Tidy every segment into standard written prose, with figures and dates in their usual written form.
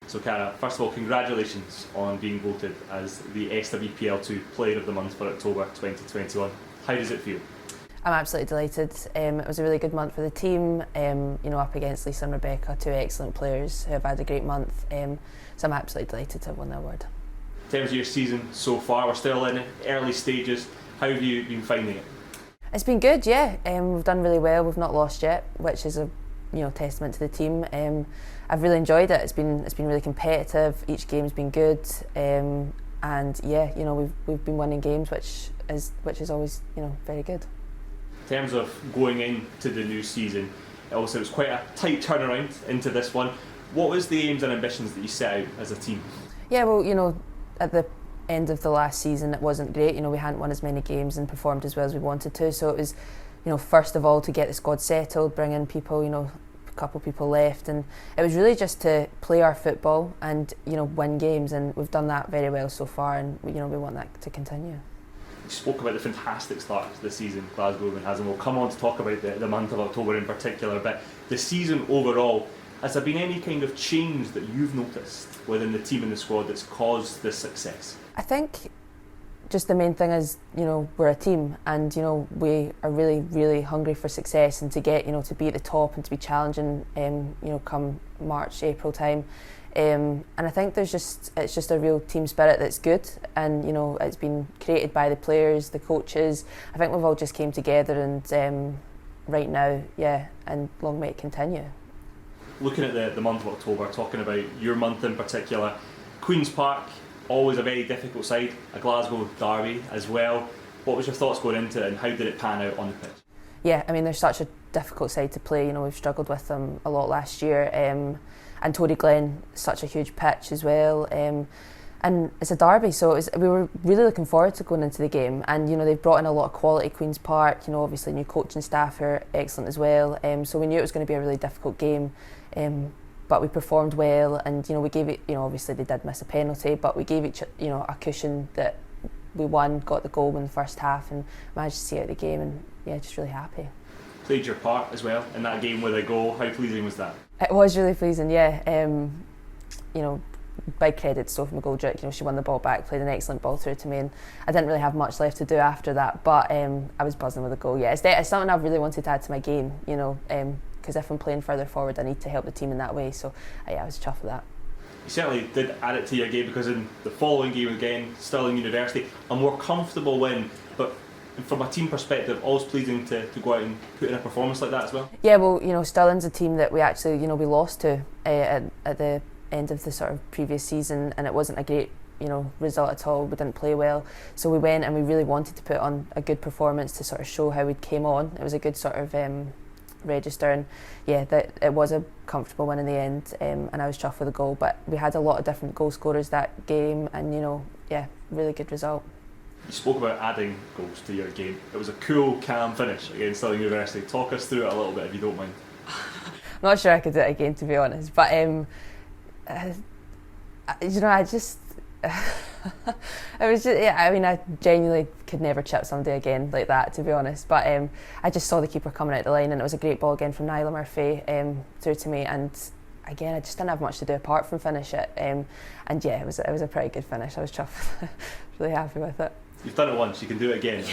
So Cara, first of all, congratulations on being voted as the SWPL 2 Player of the Month for October 2021. How does it feel? I'm absolutely delighted. It was a really good month for the team, up against Lisa and Rebecca, two excellent players who have had a great month. So I'm absolutely delighted to have won the award. In terms of your season so far, we're still in early stages. How have you been finding it? It's been good, yeah. We've done really well. We've not lost yet, which is a testament to the team. I've really enjoyed it. It's been really competitive. Each game's been good, and yeah, we've been winning games, which is always very good. In terms of going into the new season, also it was quite a tight turnaround into this one. What was the aims and ambitions that you set out as a team? Yeah, well, at the end of the last season it wasn't great. We hadn't won as many games and performed as well as we wanted to. So it was, first of all to get the squad settled, bring in people, a couple of people left, and it was really just to play our football and win games, and we've done that very well so far, and we want that to continue. You spoke about the fantastic start to the season Glasgow has, and we'll come on to talk about the month of October in particular, but the season overall, has there been any kind of change that you've noticed within the team and the squad that's caused this success? I think just the main thing is, we're a team, and we are really, really hungry for success and to get, to be at the top and to be challenging, come March, April time. And I think it's just a real team spirit that's good, and it's been created by the players, the coaches. I think we've all just came together, and right now, yeah, and long may it continue. Looking at the month of October, talking about your month in particular, Queen's Park, always a very difficult side, a Glasgow derby as well. What was your thoughts going into it, and how did it pan out on the pitch? Yeah, I mean, they're such a difficult side to play. We've struggled with them a lot last year, and Tory Glen, such a huge pitch as well. And it's a derby, so we were really looking forward to going into the game. And they've brought in a lot of quality Queen's Park. Obviously new coaching staff who are excellent as well. So we knew it was going to be a really difficult game. But we performed well, and we gave it. Obviously they did miss a penalty, but we gave each a cushion that we won, got the goal in the first half, and managed to see out the game. And yeah, just really happy. Played your part as well in that game with a goal. How pleasing was that? It was really pleasing, yeah. Big credit to Sophie McGoldrick. She won the ball back, played an excellent ball through to me, and I didn't really have much left to do after that. But I was buzzing with a goal. Yeah, it's something I've really wanted to add to my game. Because if I'm playing further forward, I need to help the team in that way. So yeah, I was chuffed with that. You certainly did add it to your game, because in the following game again, Stirling University, a more comfortable win, but from a team perspective, always pleasing to go out and put in a performance like that as well. Yeah, well, Stirling's a team that we actually, we lost to at the end of the sort of previous season, and it wasn't a great, result at all. We didn't play well, so we went and we really wanted to put on a good performance to sort of show how we came on. It was a good sort of register, and yeah, that it was a comfortable win in the end, and I was chuffed with the goal. But we had a lot of different goal scorers that game, and yeah, really good result. You spoke about adding goals to your game. It was a cool, calm finish against Stirling University. Talk us through it a little bit, if you don't mind. I'm not sure I could do it again, to be honest, but I just it was just, yeah, I mean, I genuinely could never chip somebody again like that, to be honest. But I just saw the keeper coming out the line, and it was a great ball again from Nyla Murphy through to me, and again, I just didn't have much to do apart from finish it. And yeah, it was a pretty good finish. I was chuffed, really happy with it. You've done it once, you can do it again,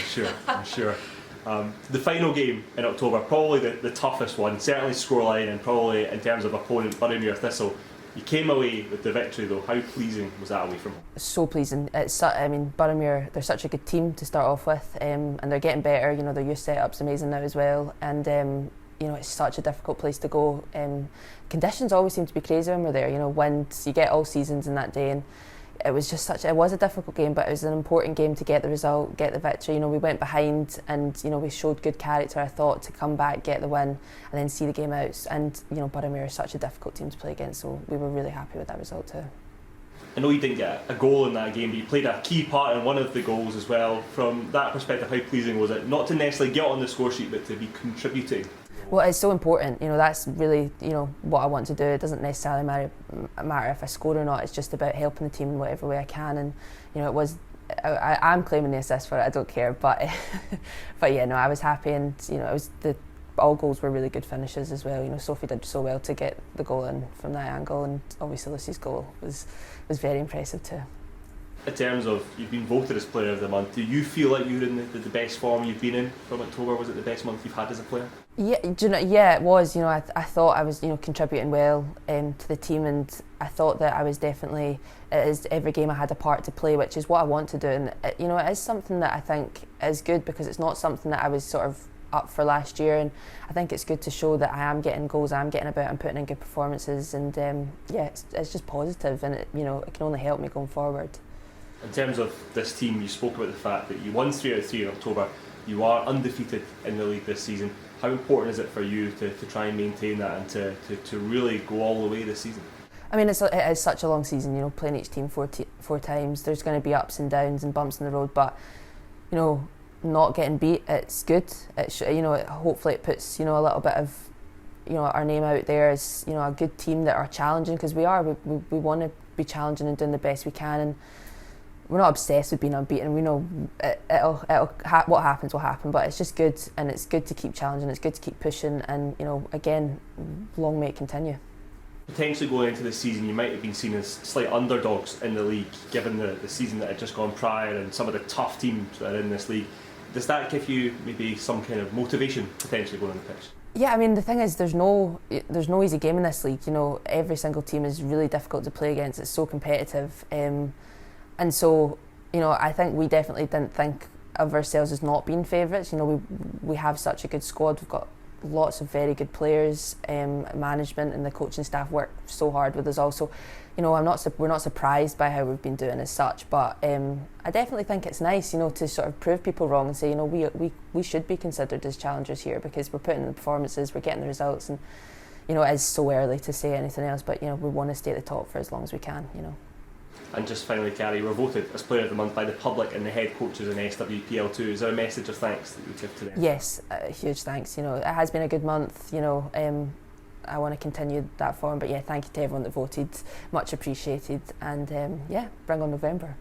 I'm sure. The final game in October, probably the toughest one, certainly scoreline, and probably in terms of opponent, Boroughmuir Thistle. You came away with the victory though. How pleasing was that away from home? So pleasing. Boroughmuir, they're such a good team to start off with, and they're getting better. Their youth setup's amazing now as well, and it's such a difficult place to go. Conditions always seem to be crazy when we're there. Winds, you get all seasons in that day, and it was a difficult game, but it was an important game to get the result, get the victory. We went behind, and we showed good character, I thought, to come back, get the win, and then see the game out. And Boroughmuir is such a difficult team to play against, so we were really happy with that result too. I know you didn't get a goal in that game, but you played a key part in one of the goals as well. From that perspective, how pleasing was it not to necessarily get on the score sheet, but to be contributing? Well, it's so important. That's really what I want to do. It doesn't necessarily matter if I score or not. It's just about helping the team in whatever way I can. And it was. I'm claiming the assist for it. I don't care. But but yeah, no, I was happy, and it was the all goals were really good finishes as well. You know, Sophie did so well to get the goal in from that angle, and obviously Lucy's goal was very impressive too. In terms of, you've been voted as Player of the Month, do you feel like you're in the best form you've been in from October? Was it the best month you've had as a player? Yeah, yeah, it was. You know, I thought I was, you know, contributing well to the team, and I thought that I was definitely, every game I had a part to play, which is what I want to do. And you know, it is something that I think is good, because it's not something that I was sort of up for last year, and I think it's good to show that I am getting goals, I am getting about, and putting in good performances, and yeah, it's just positive, and it, you know, it can only help me going forward. In terms of this team, you spoke about the fact that you won 3 out of 3 in October. You are undefeated in the league this season. How important is it for you to try and maintain that, and to really go all the way this season? I mean, it is such a long season, you know, playing each team four times. There's going to be ups and downs and bumps in the road, but, you know, not getting beat, it's good. You know, hopefully it puts, you know, a little bit of, you know, our name out there as, you know, a good team that are challenging, because we want to be challenging and doing the best we can, and we're not obsessed with being unbeaten. We know what happens will happen, but it's just good, and it's good to keep challenging, it's good to keep pushing, and, you know, again, long may it continue. Potentially going into this season, you might have been seen as slight underdogs in the league, given the season that had just gone prior and some of the tough teams that are in this league. Does that give you maybe some kind of motivation potentially going on the pitch? Yeah, I mean, the thing is, there's no easy game in this league. You know, every single team is really difficult to play against. It's so competitive. And so, you know, I think we definitely didn't think of ourselves as not being favourites. You know, we have such a good squad. We've got lots of very good players. Management and the coaching staff work so hard with us also. You know, we're not surprised by how we've been doing as such, but I definitely think it's nice, you know, to sort of prove people wrong and say, you know, we should be considered as challengers here, because we're putting in the performances, we're getting the results, and, you know, it is so early to say anything else, but, you know, we want to stay at the top for as long as we can, you know. And just finally, Cara, you were voted as Player of the Month by the public and the head coaches in SWPL too. Is there a message of thanks that you would give to them? Yes, huge thanks. You know, it has been a good month. You know, I want to continue that form. But yeah, thank you to everyone that voted. Much appreciated. And yeah, bring on November.